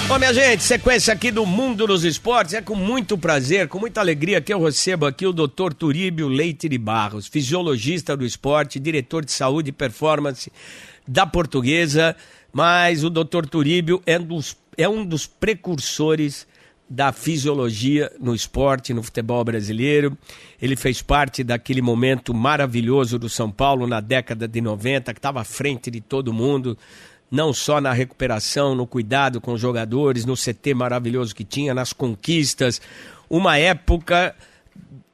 Bom, minha gente, sequência aqui do Mundo dos Esportes. É com muito prazer, com muita alegria que eu recebo aqui o Dr. Turíbio Leite de Barros, fisiologista do esporte, diretor de saúde e performance da Portuguesa. Mas o Dr. Turíbio é um dos precursores da fisiologia no esporte, no futebol brasileiro. Ele fez parte daquele momento maravilhoso do São Paulo na década de 90, que estava à frente de todo mundo, não só na recuperação, no cuidado com os jogadores, no CT maravilhoso que tinha, nas conquistas. Uma época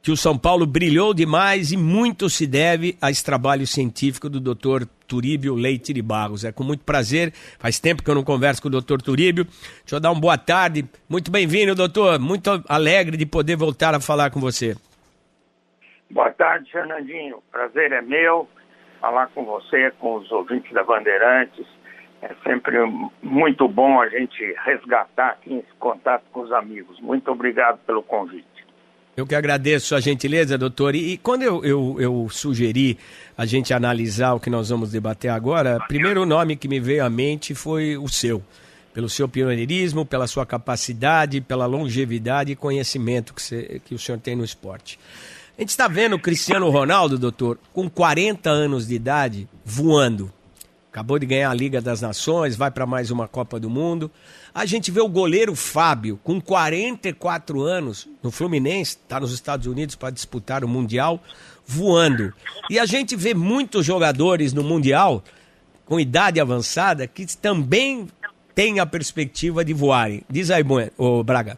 que o São Paulo brilhou demais e muito se deve a esse trabalho científico do Dr. Turíbio Leite de Barros. É com muito prazer, faz tempo que eu não converso com o Dr. Turíbio. Deixa eu dar uma boa tarde. Muito bem-vindo, doutor. Muito alegre de poder voltar a falar com você. Boa tarde, Fernandinho. Prazer é meu falar com você, com os ouvintes da Bandeirantes. É sempre muito bom a gente resgatar aqui esse contato com os amigos. Muito obrigado pelo convite. Eu que agradeço a gentileza, doutor. E quando eu sugeri a gente analisar o que nós vamos debater agora, o primeiro nome que me veio à mente foi o seu. Pelo seu pioneirismo, pela sua capacidade, pela longevidade e conhecimento que o senhor tem no esporte. A gente está vendo o Cristiano Ronaldo, doutor, com 40 anos de idade, voando. Acabou de ganhar a Liga das Nações, vai para mais uma Copa do Mundo. A gente vê o goleiro Fábio, com 44 anos, no Fluminense, está nos Estados Unidos para disputar o Mundial, voando. E a gente vê muitos jogadores no Mundial, com idade avançada, que também têm a perspectiva de voarem. Diz aí, Braga.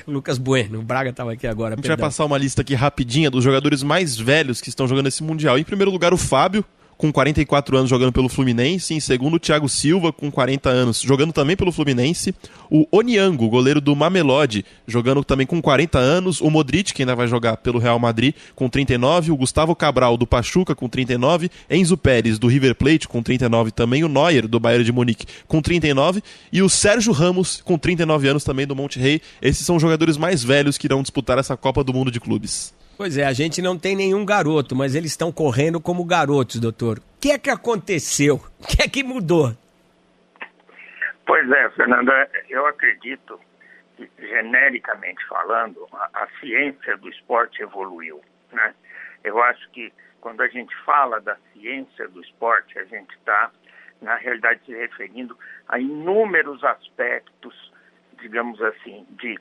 Lucas Bueno, o Braga estava aqui agora. A gente vai passar uma lista aqui rapidinha dos jogadores mais velhos que estão jogando esse Mundial. Em primeiro lugar, o Fábio, com 44 anos jogando pelo Fluminense. Em segundo, o Thiago Silva, com 40 anos, jogando também pelo Fluminense. O Oniango, goleiro do Mamelodi, jogando também com 40 anos. O Modric, que ainda vai jogar pelo Real Madrid, com 39. O Gustavo Cabral, do Pachuca, com 39. Enzo Pérez, do River Plate, com 39 também. O Neuer, do Bayern de Munique, com 39. E o Sérgio Ramos, com 39 anos também, do Monterrey. Esses são os jogadores mais velhos que irão disputar essa Copa do Mundo de Clubes. Pois é, a gente não tem nenhum garoto, mas eles estão correndo como garotos, doutor. O que é que aconteceu? O que é que mudou? Pois é, Fernando, eu acredito que, genericamente falando, a ciência do esporte evoluiu, né? Eu acho que quando a gente fala da ciência do esporte, a gente está, na realidade, se referindo a inúmeros aspectos, digamos assim, de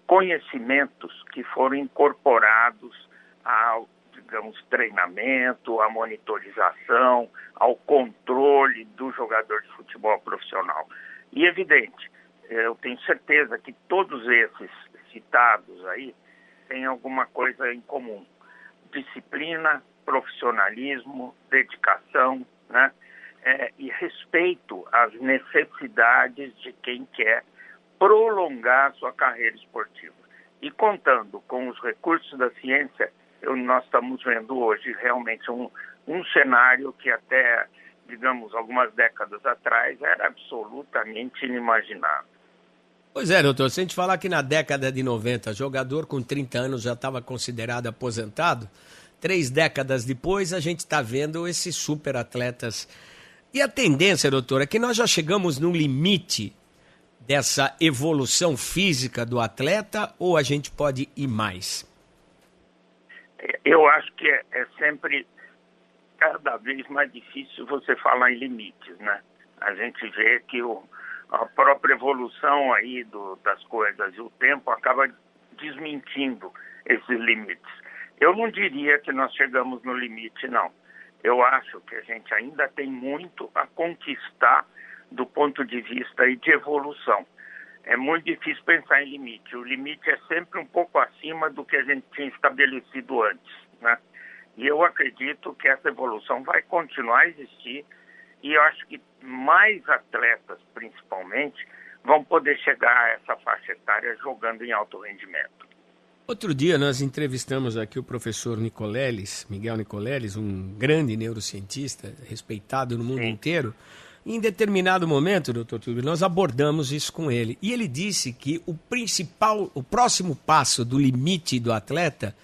conhecimentos que foram incorporados ao, digamos, treinamento, à monitorização, ao controle do jogador de futebol profissional. E, evidente, eu tenho certeza que todos esses citados aí têm alguma coisa em comum. Disciplina, profissionalismo, dedicação, né? E respeito às necessidades de quem quer prolongar sua carreira esportiva. E contando com os recursos da ciência, nós estamos vendo hoje realmente um cenário que até, digamos, algumas décadas atrás era absolutamente inimaginável. Pois é, doutor, se a gente falar que na década de 90, jogador com 30 anos já estava considerado aposentado, 3 décadas depois a gente está vendo esses super atletas. E a tendência, doutor, é que nós já chegamos num limite dessa evolução física do atleta ou a gente pode ir mais? Eu acho que é sempre cada vez mais difícil você falar em limites, né? A gente vê que a própria evolução aí das coisas e o tempo acaba desmentindo esses limites. Eu não diria que nós chegamos no limite, não. Eu acho que a gente ainda tem muito a conquistar do ponto de vista aí de evolução. É muito difícil pensar em limite. O limite é sempre um pouco acima do que a gente tinha estabelecido antes, né? E eu acredito que essa evolução vai continuar a existir e eu acho que mais atletas, principalmente, vão poder chegar a essa faixa etária jogando em alto rendimento. Outro dia nós entrevistamos aqui o professor Miguel Nicoleles, um grande neurocientista, respeitado no mundo inteiro. Em determinado momento, doutor Turíbio, nós abordamos isso com ele. E ele disse que o próximo passo do limite do atleta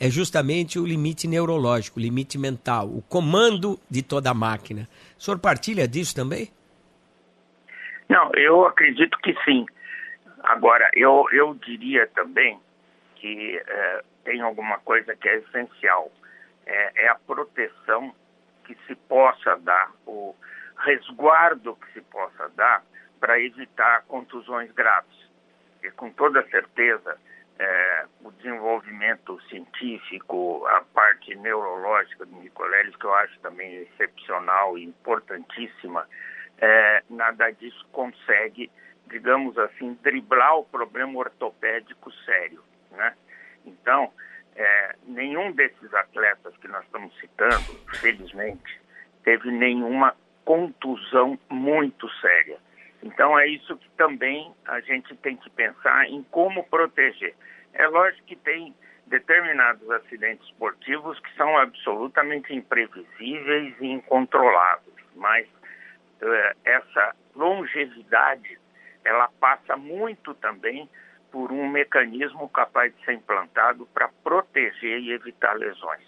é justamente o limite neurológico, o limite mental, o comando de toda a máquina. O senhor partilha disso também? Não, eu acredito que sim. Agora, eu diria também que tem alguma coisa que é essencial. É a proteção que se possa dar, o resguardo que se possa dar para evitar contusões graves. E com toda certeza, o desenvolvimento científico, a parte neurológica do Nicoleles, que eu acho também excepcional e importantíssima, nada disso consegue, digamos assim, driblar o problema ortopédico sério, né? Então, nenhum desses atletas que nós estamos citando, felizmente, teve nenhuma contusão muito séria. Então, é isso que também a gente tem que pensar em como proteger. É lógico que tem determinados acidentes esportivos que são absolutamente imprevisíveis e incontroláveis, mas essa longevidade, ela passa muito também por um mecanismo capaz de ser implantado para proteger e evitar lesões.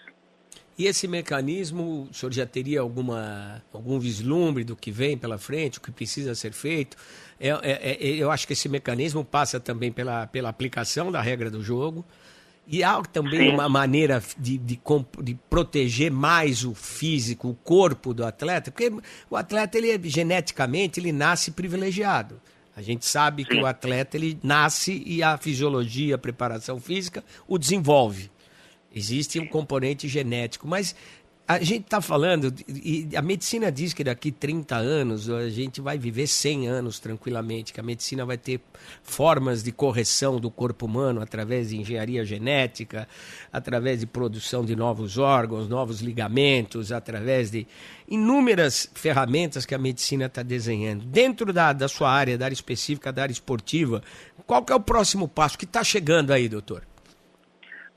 E esse mecanismo, o senhor já teria algum vislumbre do que vem pela frente, o que precisa ser feito? Eu acho que esse mecanismo passa também pela aplicação da regra do jogo. E há também Sim. uma maneira de proteger mais o físico, o corpo do atleta, porque o atleta, geneticamente, ele nasce privilegiado. A gente sabe que o atleta, ele nasce e a fisiologia, a preparação física o desenvolve. Existe um componente genético, mas a gente está falando, e a medicina diz que daqui 30 anos a gente vai viver 100 anos tranquilamente, que a medicina vai ter formas de correção do corpo humano através de engenharia genética, através de produção de novos órgãos, novos ligamentos, através de inúmeras ferramentas que a medicina está desenhando. Dentro da sua área, da área específica, da área esportiva, qual que é o próximo passo que está chegando aí, doutor?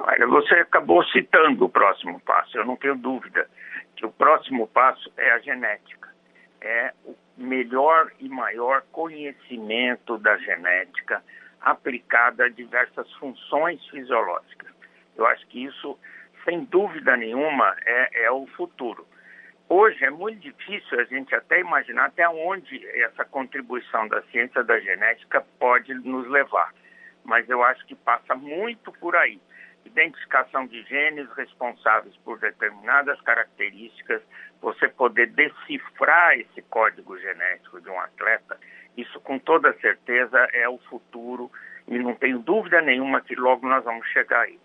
Olha, você acabou citando o próximo passo. Eu não tenho dúvida que o próximo passo é a genética. É o melhor e maior conhecimento da genética aplicada a diversas funções fisiológicas. Eu acho que isso, sem dúvida nenhuma, é o futuro. Hoje é muito difícil a gente até imaginar até onde essa contribuição da ciência da genética pode nos levar. Mas eu acho que passa muito por aí. Identificação de genes responsáveis por determinadas características, você poder decifrar esse código genético de um atleta, isso com toda certeza é o futuro e não tenho dúvida nenhuma que logo nós vamos chegar aí.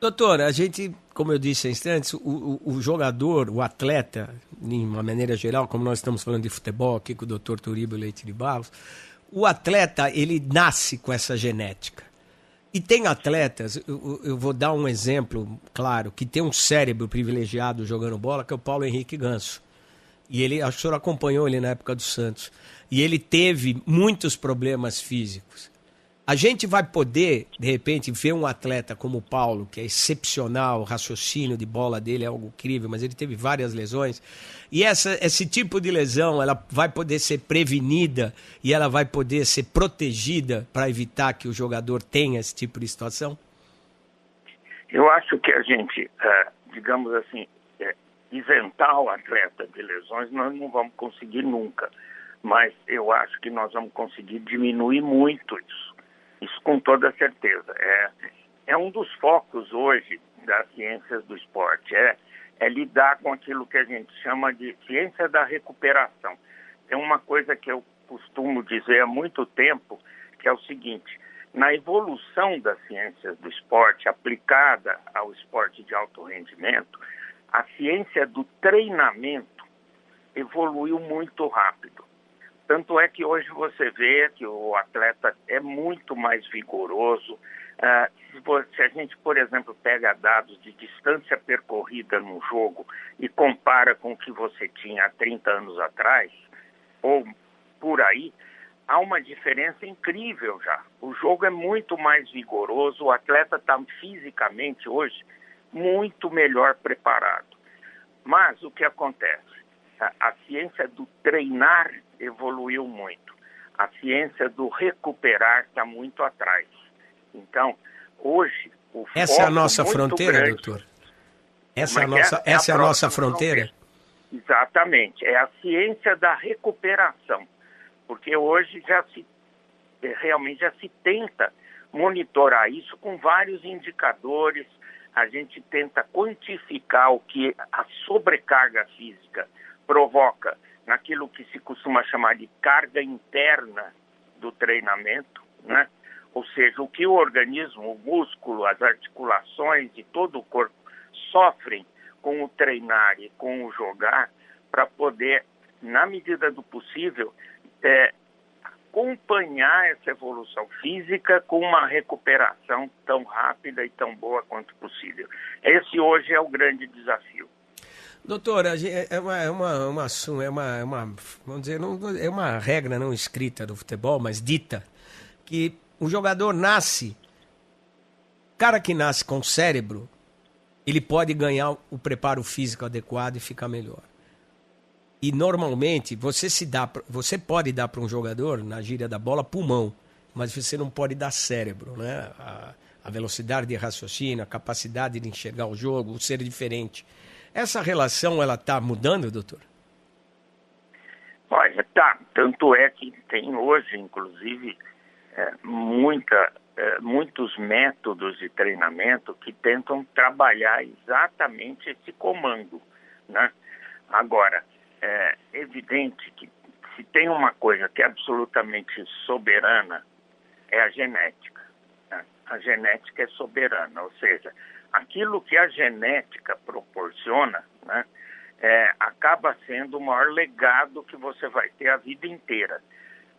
Doutor, a gente, como eu disse há instantes, o jogador, o atleta, de uma maneira geral, como nós estamos falando de futebol aqui com o doutor Turíbio Leite de Barros, o atleta, ele nasce com essa genética. E tem atletas, eu vou dar um exemplo, claro, que tem um cérebro privilegiado jogando bola, que é o Paulo Henrique Ganso. E ele, acho que o senhor acompanhou ele na época do Santos. E ele teve muitos problemas físicos. A gente vai poder, de repente, ver um atleta como o Paulo, que é excepcional, o raciocínio de bola dele é algo incrível, mas ele teve várias lesões. E esse tipo de lesão, ela vai poder ser prevenida e ela vai poder ser protegida para evitar que o jogador tenha esse tipo de situação? Eu acho que a gente, digamos assim, isentar o atleta de lesões, nós não vamos conseguir nunca. Mas eu acho que nós vamos conseguir diminuir muito isso. Isso com toda certeza. É um dos focos hoje das ciências do esporte. É lidar com aquilo que a gente chama de ciência da recuperação. Tem uma coisa que eu costumo dizer há muito tempo, que é o seguinte: na evolução das ciências do esporte aplicada ao esporte de alto rendimento, a ciência do treinamento evoluiu muito rápido. Tanto é que hoje você vê que o atleta é muito mais vigoroso. Se a gente, por exemplo, pega dados de distância percorrida no jogo e compara com o que você tinha há 30 anos atrás, ou por aí, há uma diferença incrível já. O jogo é muito mais vigoroso, o atleta está fisicamente hoje muito melhor preparado. Mas o que acontece? A ciência do treinar evoluiu muito. A ciência do recuperar está muito atrás. Então, hoje, o foco essa é a nossa fronteira, grande, doutor? Essa é a nossa fronteira? Exatamente. É a ciência da recuperação. porque hoje realmente já se tenta monitorar isso com vários indicadores. A gente tenta quantificar o que a sobrecarga física provoca naquilo que se costuma chamar de carga interna do treinamento, né? Ou seja, o que o organismo, o músculo, as articulações e todo o corpo sofrem com o treinar e com o jogar, para poder, na medida do possível, acompanhar essa evolução física com uma recuperação tão rápida e tão boa quanto possível. Esse hoje é o grande desafio. Doutor, vamos dizer, é uma regra não escrita do futebol, mas dita, que o jogador cara que nasce com cérebro, ele pode ganhar o preparo físico adequado e ficar melhor. E normalmente você pode dar para um jogador, na gíria da bola, pulmão, mas você não pode dar cérebro, né? A velocidade de raciocínio, a capacidade de enxergar o jogo, o ser diferente. Essa relação, ela está mudando, doutor? Olha, tá. Tanto é que tem hoje, inclusive, muitos métodos de treinamento que tentam trabalhar exatamente esse comando, né? Agora, é evidente que se tem uma coisa que é absolutamente soberana, é a genética, né? A genética é soberana, ou seja, aquilo que a genética proporciona, né, acaba sendo o maior legado que você vai ter a vida inteira.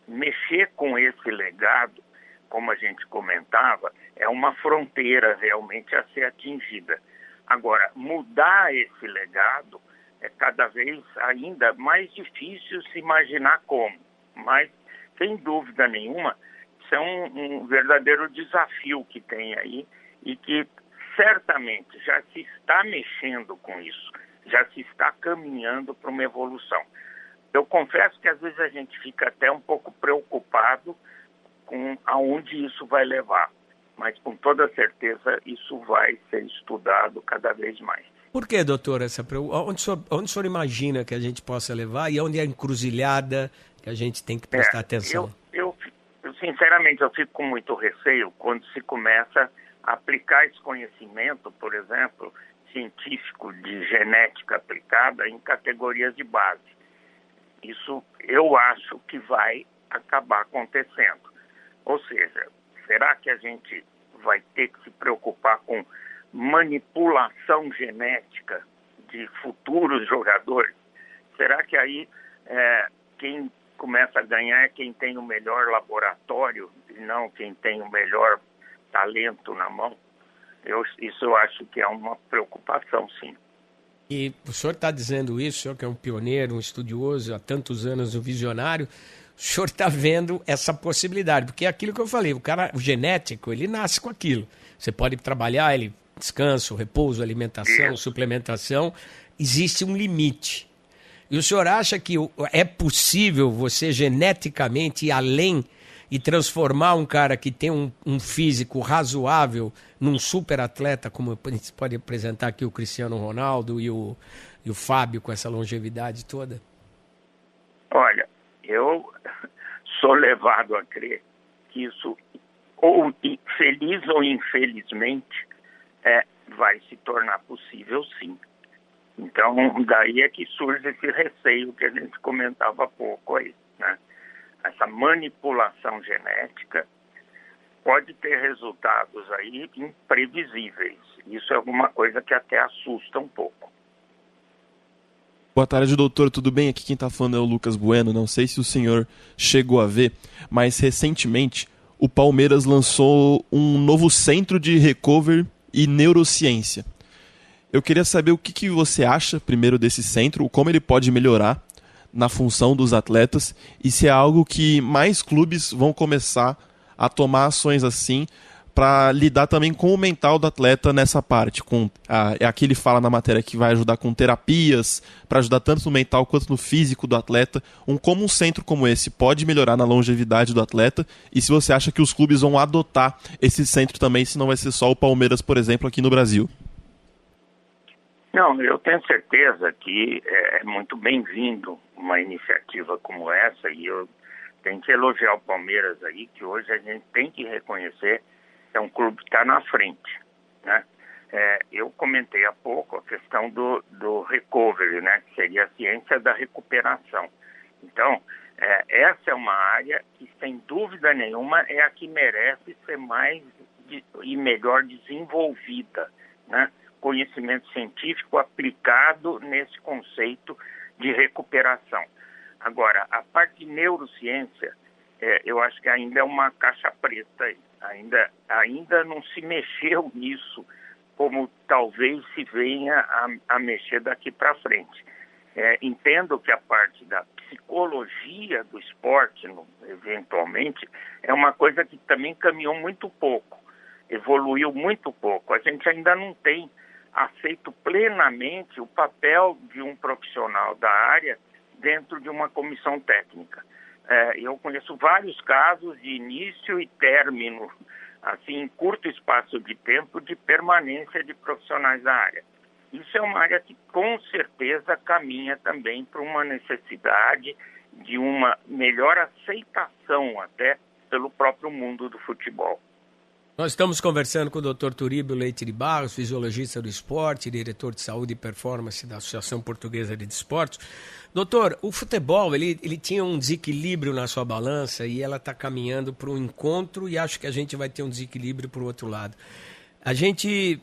Mexer com esse legado, como a gente comentava, é uma fronteira realmente a ser atingida. Agora, mudar esse legado é cada vez ainda mais difícil se imaginar como. Mas, sem dúvida nenhuma, isso é um verdadeiro desafio que tem aí e que certamente já se está mexendo com isso, já se está caminhando para uma evolução. Eu confesso que às vezes a gente fica até um pouco preocupado com aonde isso vai levar, mas com toda certeza isso vai ser estudado cada vez mais. Por que, doutor, onde o senhor imagina que a gente possa levar e onde é a encruzilhada que a gente tem que prestar atenção? Eu sinceramente, eu fico com muito receio quando se começa a aplicar esse conhecimento, por exemplo, científico de genética aplicada em categorias de base. Isso eu acho que vai acabar acontecendo. Ou seja, será que a gente vai ter que se preocupar com manipulação genética de futuros jogadores? Será que aí quem começa a ganhar é quem tem o melhor laboratório e não quem tem o melhor talento na mão? Isso eu acho que é uma preocupação, sim. E o senhor está dizendo isso, o senhor que é um pioneiro, um estudioso, há tantos anos, um visionário, o senhor está vendo essa possibilidade, porque é aquilo que eu falei, o genético, ele nasce com aquilo. Você pode trabalhar, ele descanso, repouso, alimentação, suplementação, existe um limite. E o senhor acha que é possível você geneticamente ir além e transformar um cara que tem um físico razoável num super atleta, como a gente pode apresentar aqui o Cristiano Ronaldo e o Fábio com essa longevidade toda? Olha, eu sou levado a crer que isso, ou feliz ou infelizmente, vai se tornar possível, sim. Então, daí é que surge esse receio que a gente comentava há pouco aí, né? Essa manipulação genética pode ter resultados aí imprevisíveis. Isso é alguma coisa que até assusta um pouco. Boa tarde, doutor. Tudo bem? Aqui quem está falando é o Lucas Bueno. Não sei se o senhor chegou a ver, mas recentemente o Palmeiras lançou um novo centro de recovery e neurociência. Eu queria saber o que você acha, primeiro, desse centro, como ele pode melhorar na função dos atletas e se é algo que mais clubes vão começar a tomar ações assim para lidar também com o mental do atleta nessa parte. Aqui ele fala na matéria que vai ajudar com terapias, para ajudar tanto no mental quanto no físico do atleta. Como um centro como esse pode melhorar na longevidade do atleta e se você acha que os clubes vão adotar esse centro também, se não vai ser só o Palmeiras, por exemplo, aqui no Brasil. Não, eu tenho certeza que é muito bem-vindo uma iniciativa como essa e eu tem que elogiar o Palmeiras aí, que hoje a gente tem que reconhecer que é um clube que está na frente, né? Eu comentei há pouco a questão do recovery, né? Que seria a ciência da recuperação. Então, essa é uma área que, sem dúvida nenhuma, é a que merece ser mais e melhor desenvolvida, né? Conhecimento científico aplicado nesse conceito de recuperação. Agora, a parte de neurociência, eu acho que ainda é uma caixa preta. Ainda não se mexeu nisso como talvez se venha a mexer daqui para frente. Entendo que a parte da psicologia do esporte, eventualmente, é uma coisa que também caminhou muito pouco, evoluiu muito pouco. A gente ainda não tem aceito plenamente o papel de um profissional da área dentro de uma comissão técnica. Eu conheço vários casos de início e término, assim, em curto espaço de tempo, de permanência de profissionais da área. Isso é uma área que, com certeza, caminha também para uma necessidade de uma melhor aceitação até pelo próprio mundo do futebol. Nós estamos conversando com o Dr. Turíbio Leite de Barros, fisiologista do esporte, diretor de saúde e performance da Associação Portuguesa de Desportos. Doutor, o futebol, ele tinha um desequilíbrio na sua balança e ela está caminhando para um encontro e acho que a gente vai ter um desequilíbrio para o outro lado. A gente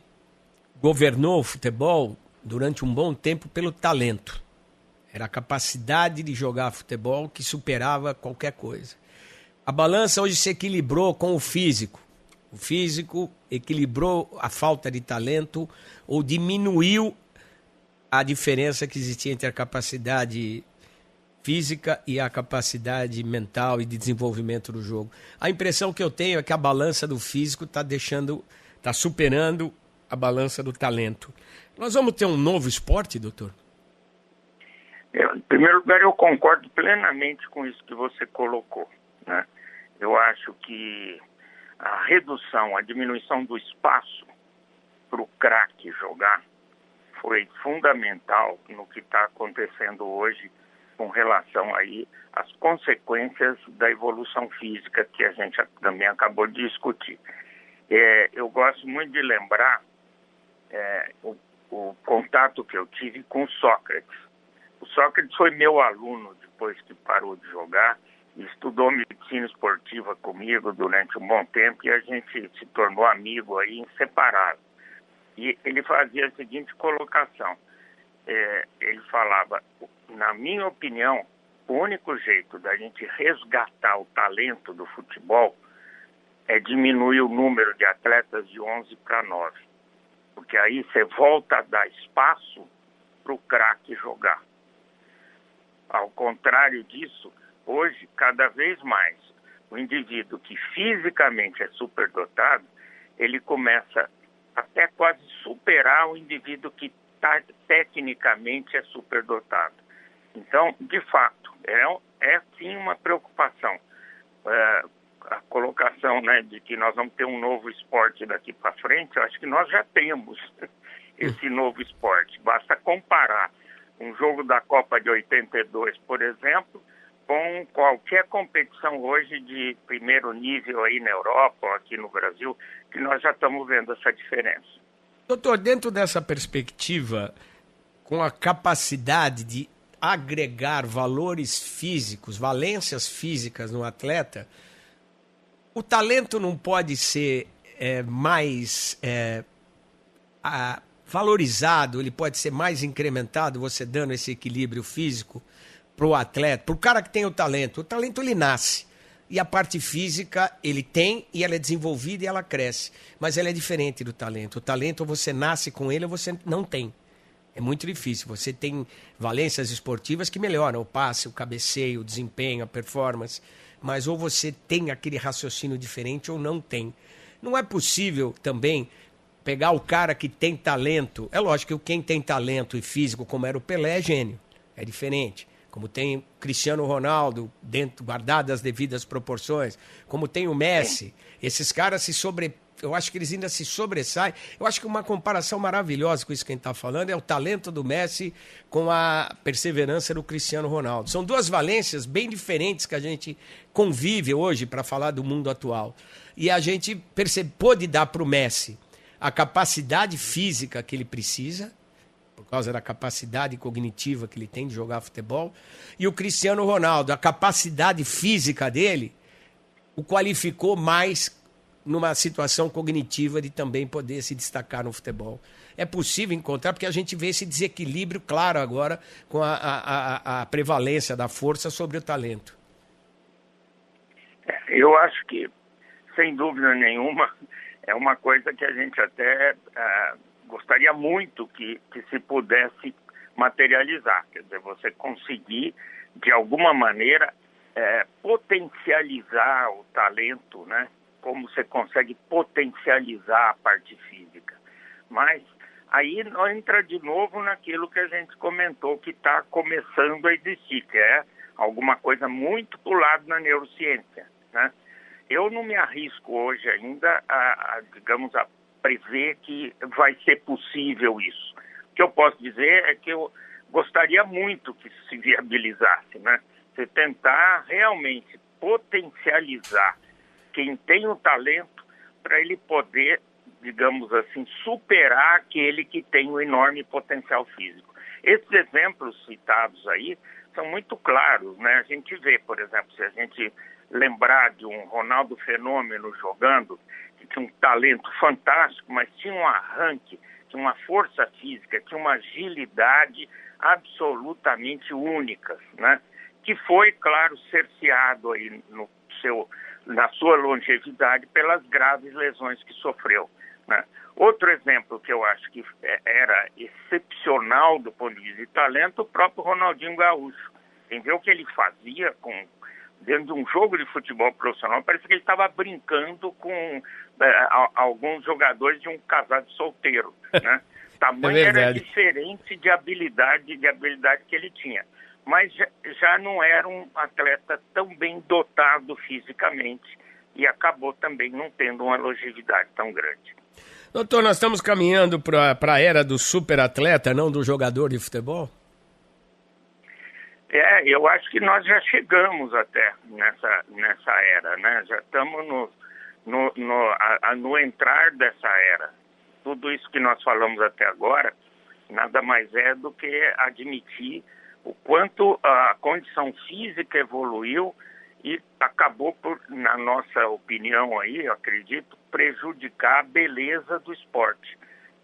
governou o futebol durante um bom tempo pelo talento. Era a capacidade de jogar futebol que superava qualquer coisa. A balança hoje se equilibrou com o físico. O físico equilibrou a falta de talento ou diminuiu a diferença que existia entre a capacidade física e a capacidade mental e de desenvolvimento do jogo. A impressão que eu tenho é que a balança do físico está superando a balança do talento. Nós vamos ter um novo esporte, doutor? Em primeiro lugar, eu concordo plenamente com isso que você colocou, né? Eu acho que a redução, a diminuição do espaço para o craque jogar foi fundamental no que está acontecendo hoje com relação aí às consequências da evolução física que a gente também acabou de discutir. Eu gosto muito de lembrar o contato que eu tive com o Sócrates. O Sócrates foi meu aluno depois que parou de jogar, estudou medicina esportiva comigo durante um bom tempo e a gente se tornou amigo aí inseparável. E ele fazia a seguinte colocação, ele falava, na minha opinião, o único jeito da gente resgatar o talento do futebol é diminuir o número de atletas de 11 para 9. Porque aí você volta a dar espaço para o craque jogar. Ao contrário disso, hoje, cada vez mais, o indivíduo que fisicamente é superdotado, ele começa até quase superar o indivíduo que tecnicamente é superdotado. Então, de fato, é sim uma preocupação. A colocação, né, de que nós vamos ter um novo esporte daqui para frente, eu acho que nós já temos esse novo esporte. Basta comparar um jogo da Copa de 82, por exemplo, com qualquer competição hoje de primeiro nível aí na Europa ou aqui no Brasil, que nós já estamos vendo essa diferença. Doutor, dentro dessa perspectiva, com a capacidade de agregar valores físicos, valências físicas no atleta, o talento não pode ser mais valorizado, ele pode ser mais incrementado, você dando esse equilíbrio físico para o atleta, para o cara que tem o talento. O talento ele nasce e a parte física ele tem e ela é desenvolvida e ela cresce, mas ela é diferente do talento. O talento você nasce com ele ou você não tem. É muito difícil. Você tem valências esportivas que melhoram o passe, o cabeceio, o desempenho, a performance, mas ou você tem aquele raciocínio diferente ou não tem. Não é possível também pegar o cara que tem talento. É lógico que quem tem talento e físico, como era o Pelé, é gênio. É diferente. Como tem o Cristiano Ronaldo, dentro, guardado as devidas proporções. Como tem o Messi. Esses caras se eu acho que eles ainda se sobressaem. Eu acho que uma comparação maravilhosa com isso que a gente está falando é o talento do Messi com a perseverança do Cristiano Ronaldo. São duas valências bem diferentes que a gente convive hoje para falar do mundo atual. E a gente pôde dar para o Messi a capacidade física que ele precisa, por causa da capacidade cognitiva que ele tem de jogar futebol, e o Cristiano Ronaldo, a capacidade física dele o qualificou mais numa situação cognitiva de também poder se destacar no futebol. É possível encontrar, porque a gente vê esse desequilíbrio claro agora com a prevalência da força sobre o talento. Eu acho que, sem dúvida nenhuma, é uma coisa que a gente até gostaria muito que se pudesse materializar. Quer dizer, você conseguir, de alguma maneira, potencializar o talento, né? Como você consegue potencializar a parte física. Mas aí entra de novo naquilo que a gente comentou, que está começando a existir, que é alguma coisa muito do lado da neurociência, né? Eu não me arrisco hoje ainda digamos, a prever que vai ser possível isso. O que eu posso dizer é que eu gostaria muito que isso se viabilizasse, né? Você tentar realmente potencializar quem tem o talento para ele poder, digamos assim, superar aquele que tem um enorme potencial físico. Esses exemplos citados aí são muito claros, né? A gente vê, por exemplo, se a gente lembrar de um Ronaldo Fenômeno jogando, que tinha um talento fantástico, mas tinha um arranque, tinha uma força física, tinha uma agilidade absolutamente únicas, né? Que foi, claro, cerceado aí na sua longevidade pelas graves lesões que sofreu, né? Outro exemplo que eu acho que era excepcional do ponto de vista de talento, o próprio Ronaldinho Gaúcho. Quem vê o que ele fazia dentro de um jogo de futebol profissional, parece que ele estava brincando com alguns jogadores de um casal solteiro, né? Tamanho era diferente de habilidade que ele tinha. Mas já não era um atleta tão bem dotado fisicamente e acabou também não tendo uma longevidade tão grande. Doutor, nós estamos caminhando para a era do superatleta, não do jogador de futebol? Eu acho que nós já chegamos até nessa era, né? Já estamos no entrar dessa era. Tudo isso que nós falamos até agora nada mais é do que admitir o quanto a condição física evoluiu e acabou por, na nossa opinião aí, eu acredito, prejudicar a beleza do esporte.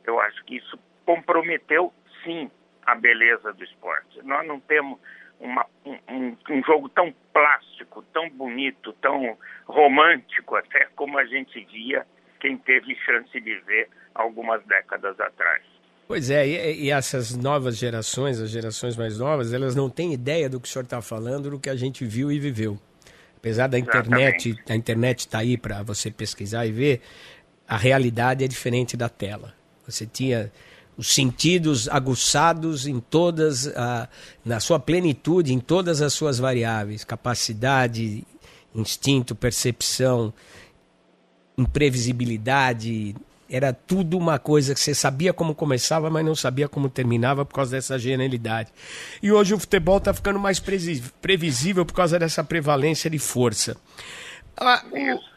Eu acho que isso comprometeu, sim, a beleza do esporte. Nós não temos um jogo tão plástico, tão bonito, tão romântico, até como a gente via quem teve chance de ver algumas décadas atrás. Pois é, e essas novas gerações, as gerações mais novas, elas não têm ideia do que o senhor está falando, do que a gente viu e viveu. Apesar da internet, a internet está aí para você pesquisar e ver, a realidade é diferente da tela. Você tinha os sentidos aguçados em todas, na sua plenitude, em todas as suas variáveis, capacidade, instinto, percepção, imprevisibilidade. Era tudo uma coisa que você sabia como começava, mas não sabia como terminava por causa dessa genialidade. E hoje o futebol está ficando mais previsível por causa dessa prevalência de força.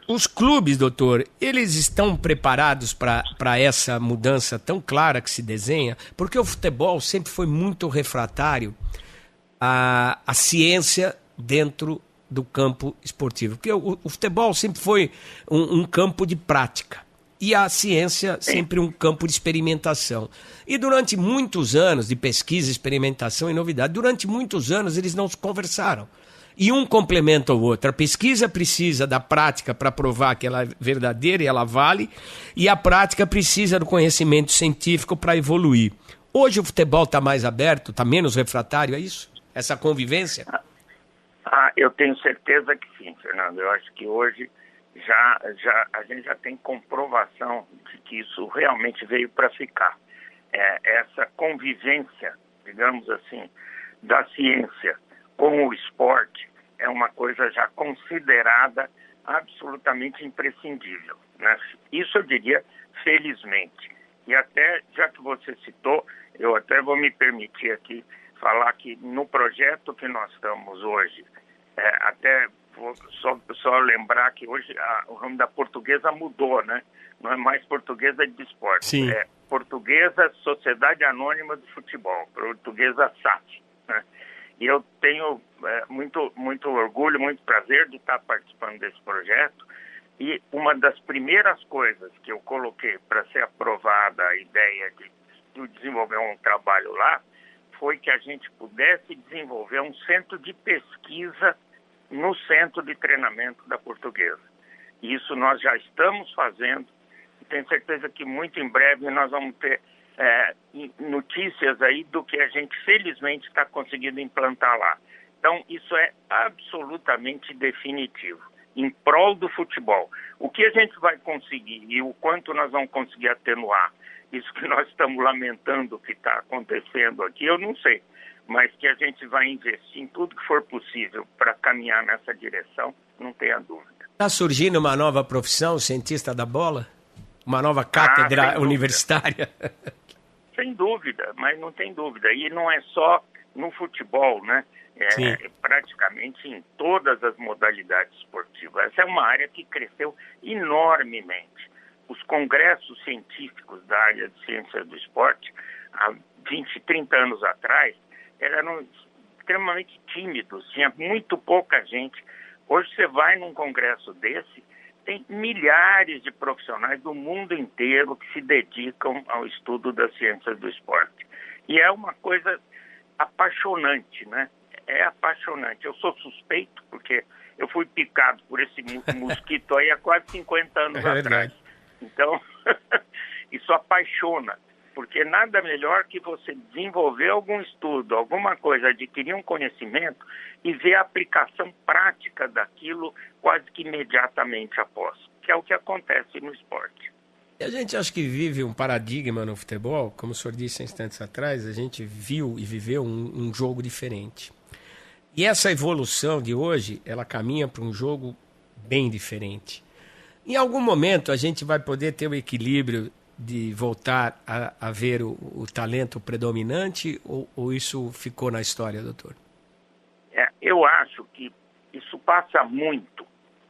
Os clubes, doutor, eles estão preparados para essa mudança tão clara que se desenha? Porque o futebol sempre foi muito refratário à ciência dentro do campo esportivo. Porque o futebol sempre foi um campo de prática. E a ciência sempre um campo de experimentação. E durante muitos anos de pesquisa, experimentação e novidade, durante muitos anos eles não se conversaram. E um complementa o outro. A pesquisa precisa da prática para provar que ela é verdadeira e ela vale, e a prática precisa do conhecimento científico para evoluir. Hoje o futebol está mais aberto, está menos refratário, é isso? Essa convivência? Eu tenho certeza que sim, Fernando. Eu acho que hoje a gente já tem comprovação de que isso realmente veio para ficar. Essa convivência, digamos assim, da ciência com o esporte é uma coisa já considerada absolutamente imprescindível. né? Isso eu diria felizmente. E até, já que você citou, eu até vou me permitir aqui falar que no projeto que nós estamos hoje, até vou só lembrar que hoje o nome da Portuguesa mudou, né? Não é mais Portuguesa de Esporte. Sim. É Portuguesa Sociedade Anônima de Futebol, Portuguesa SAF, né? E eu tenho muito orgulho, muito prazer de estar participando desse projeto. E uma das primeiras coisas que eu coloquei para ser aprovada a ideia de desenvolver um trabalho lá foi que a gente pudesse desenvolver um centro de pesquisa no centro de treinamento da Portuguesa. Isso nós já estamos fazendo e tenho certeza que muito em breve nós vamos ter notícias aí do que a gente felizmente está conseguindo implantar lá. Então isso é absolutamente definitivo, em prol do futebol. O que a gente vai conseguir e o quanto nós vamos conseguir atenuar isso que nós estamos lamentando que está acontecendo aqui, eu não sei. Mas que a gente vai investir em tudo que for possível para caminhar nessa direção, não tenha dúvida. Está surgindo uma nova profissão, cientista da bola? Uma nova cátedra universitária? Sem dúvida, mas não tem dúvida. E não é só no futebol, né? Praticamente em todas as modalidades esportivas. Essa é uma área que cresceu enormemente. Os congressos científicos da área de ciência do esporte, há 20, 30 anos atrás, eram extremamente tímidos, tinha muito pouca gente. Hoje você vai num congresso desse, tem milhares de profissionais do mundo inteiro que se dedicam ao estudo das ciências do esporte. E é uma coisa apaixonante, né? É apaixonante. Eu sou suspeito porque eu fui picado por esse mosquito aí há quase 50 anos atrás. Então, isso apaixona, porque nada melhor que você desenvolver algum estudo, alguma coisa, adquirir um conhecimento e ver a aplicação prática daquilo quase que imediatamente após, que é o que acontece no esporte. E a gente acha que vive um paradigma no futebol, como o senhor disse instantes atrás, a gente viu e viveu um jogo diferente. E essa evolução de hoje, ela caminha para um jogo bem diferente. Em algum momento a gente vai poder ter o equilíbrio de voltar a ver o talento predominante ou isso ficou na história, doutor? Eu acho que isso passa muito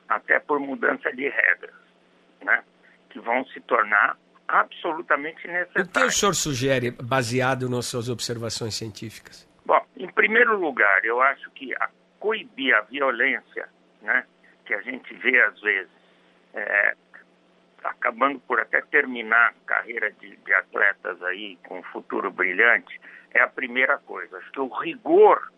até por mudança de regras, né? Que vão se tornar absolutamente necessárias. O que o senhor sugere baseado nas suas observações científicas? Bom, em primeiro lugar, eu acho que coibir a violência, né, que a gente vê às vezes, acabando por até terminar a carreira de atletas aí com um futuro brilhante, é a primeira coisa. Acho que o rigor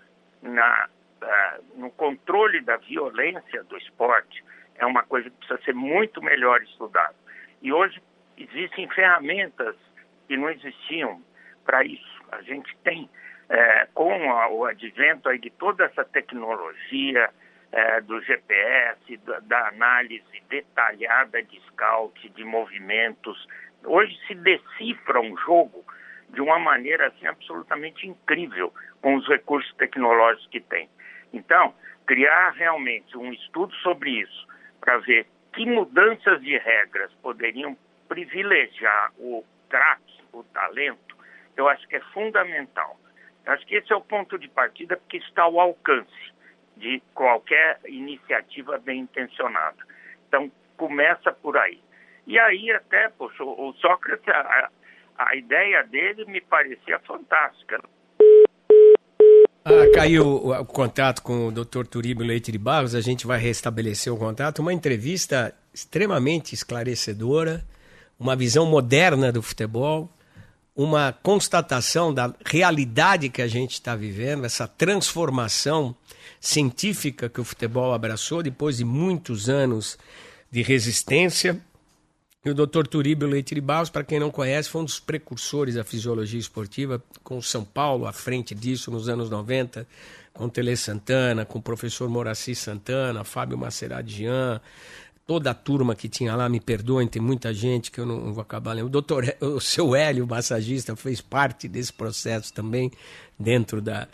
no controle da violência do esporte é uma coisa que precisa ser muito melhor estudada. E hoje existem ferramentas que não existiam para isso. A gente tem, com o advento aí de toda essa tecnologia, do GPS, da análise detalhada de scout, de movimentos. Hoje se decifra um jogo de uma maneira assim, absolutamente incrível com os recursos tecnológicos que tem. Então, criar realmente um estudo sobre isso para ver que mudanças de regras poderiam privilegiar o craque, o talento, eu acho que é fundamental. Eu acho que esse é o ponto de partida porque está ao alcance de qualquer iniciativa bem intencionada. Então, começa por aí. E aí até, poxa, o Sócrates, a ideia dele me parecia fantástica. Caiu o contato com o Dr. Turíbio Leite de Barros, a gente vai restabelecer o contato. Uma entrevista extremamente esclarecedora, uma visão moderna do futebol, uma constatação da realidade que a gente está vivendo, essa transformação científica que o futebol abraçou depois de muitos anos de resistência. E o Dr. Turíbio Leite de Barros, para quem não conhece, foi um dos precursores da fisiologia esportiva, com o São Paulo à frente disso nos anos 90, com o Tele Santana, com o professor Moraci Santana, Fábio Maceradian, toda a turma que tinha lá, me perdoem, tem muita gente que eu não vou acabar lembrando. O seu Hélio, massagista, fez parte desse processo também, dentro da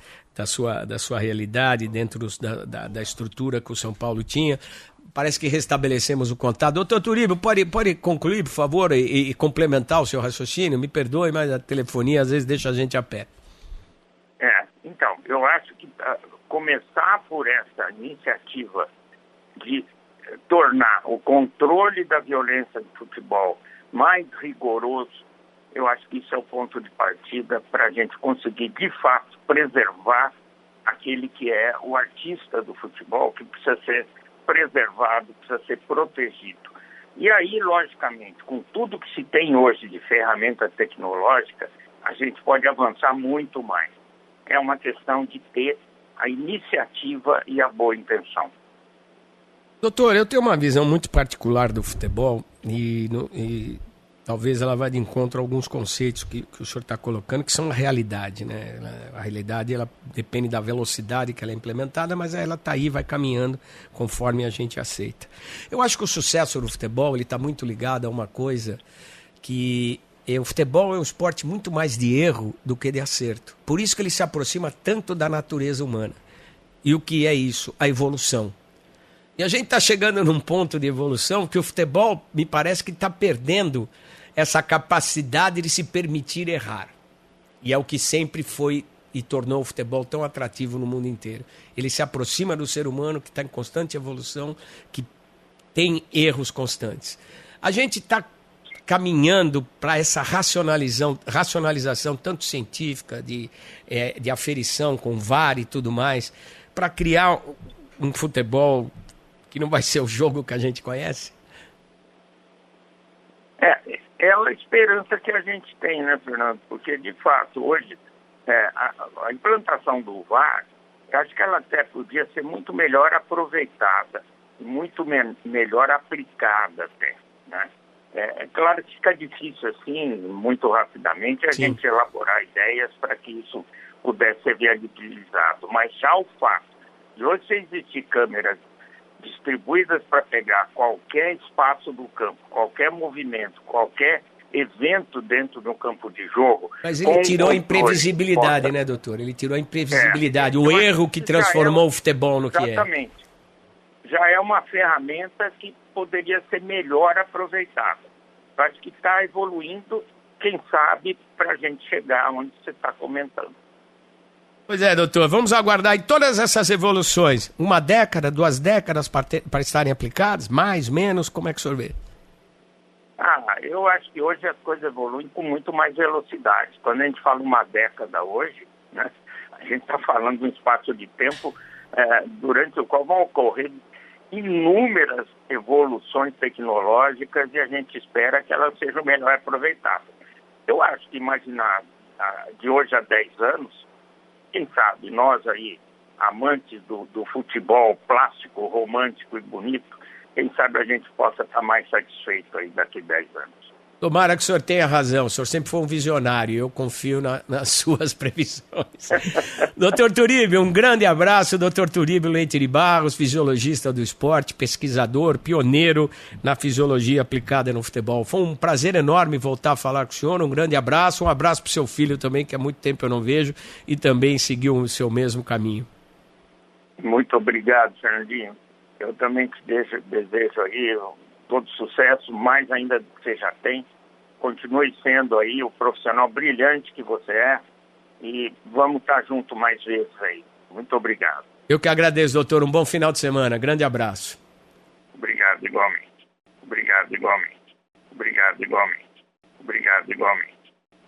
sua realidade, dentro da estrutura que o São Paulo tinha. parece que restabelecemos o contato. Doutor Turíbio, pode concluir, por favor, e complementar o seu raciocínio? Me perdoe, mas a telefonia às vezes deixa a gente a pé. Então, eu acho que começar por essa iniciativa de tornar o controle da violência do futebol mais rigoroso, eu acho que isso é o ponto de partida para a gente conseguir, de fato, preservar aquele que é o artista do futebol, que precisa ser preservado, precisa ser protegido. E aí, logicamente, com tudo que se tem hoje de ferramenta tecnológica, a gente pode avançar muito mais. É uma questão de ter a iniciativa e a boa intenção. Doutor, eu tenho uma visão muito particular do futebol e talvez ela vá de encontro a alguns conceitos que o senhor está colocando, que são a realidade, né? A realidade, ela depende da velocidade que ela é implementada, mas ela está aí, vai caminhando conforme a gente aceita. Eu acho que o sucesso do futebol está muito ligado a uma coisa que o futebol é um esporte muito mais de erro do que de acerto. Por isso que ele se aproxima tanto da natureza humana. E o que é isso? A evolução. E a gente está chegando num ponto de evolução que o futebol, me parece que está perdendo essa capacidade de se permitir errar. E é o que sempre foi e tornou o futebol tão atrativo no mundo inteiro. Ele se aproxima do ser humano que está em constante evolução, que tem erros constantes. A gente está caminhando para essa racionalização tanto científica, de aferição com VAR e tudo mais, para criar um futebol que não vai ser o jogo que a gente conhece? É a esperança que a gente tem, né, Fernando? Porque, de fato, hoje, a implantação do VAR, eu acho que ela até podia ser muito melhor aproveitada, muito melhor aplicada até, né? É claro que fica difícil, assim, muito rapidamente, a gente elaborar ideias para que isso pudesse ser viabilizado. Mas já o fato de hoje existir câmeras distribuídas para pegar qualquer espaço do campo, qualquer movimento, qualquer evento dentro do campo de jogo... Mas ele tirou a imprevisibilidade, né, doutor? Ele tirou a imprevisibilidade, o erro que transformou o futebol no que é. Exatamente. Já é uma ferramenta que poderia ser melhor aproveitada. Eu acho que está evoluindo, quem sabe, para a gente chegar onde você está comentando. Pois é, doutor, vamos aguardar todas essas evoluções. 1 década, 2 décadas para estarem aplicadas? Mais, menos? Como é que o senhor vê? Eu acho que hoje as coisas evoluem com muito mais velocidade. Quando a gente fala 1 década hoje, né, a gente está falando de um espaço de tempo durante o qual vão ocorrer inúmeras evoluções tecnológicas e a gente espera que elas sejam melhor aproveitadas. Eu acho que imaginar de hoje a 10 anos, quem sabe nós aí, amantes do futebol plástico, romântico e bonito, quem sabe a gente possa estar mais satisfeito aí daqui a 10 anos. Tomara que o senhor tenha razão, o senhor sempre foi um visionário e eu confio nas suas previsões. Doutor Turíbio, um grande abraço, doutor Turíbio Leite de Barros, fisiologista do esporte, pesquisador, pioneiro na fisiologia aplicada no futebol. Foi um prazer enorme voltar a falar com o senhor, um grande abraço, um abraço para o seu filho também, que há muito tempo eu não vejo, e também seguiu o seu mesmo caminho. Muito obrigado, Fernandinho. Eu também te desejo aí todo sucesso, mais ainda do que você já tem. Continue sendo aí o profissional brilhante que você é e vamos estar juntos mais vezes aí. Muito obrigado. Eu que agradeço, doutor. Um bom final de semana. Grande abraço. Obrigado igualmente. Obrigado igualmente. Obrigado igualmente. Obrigado igualmente.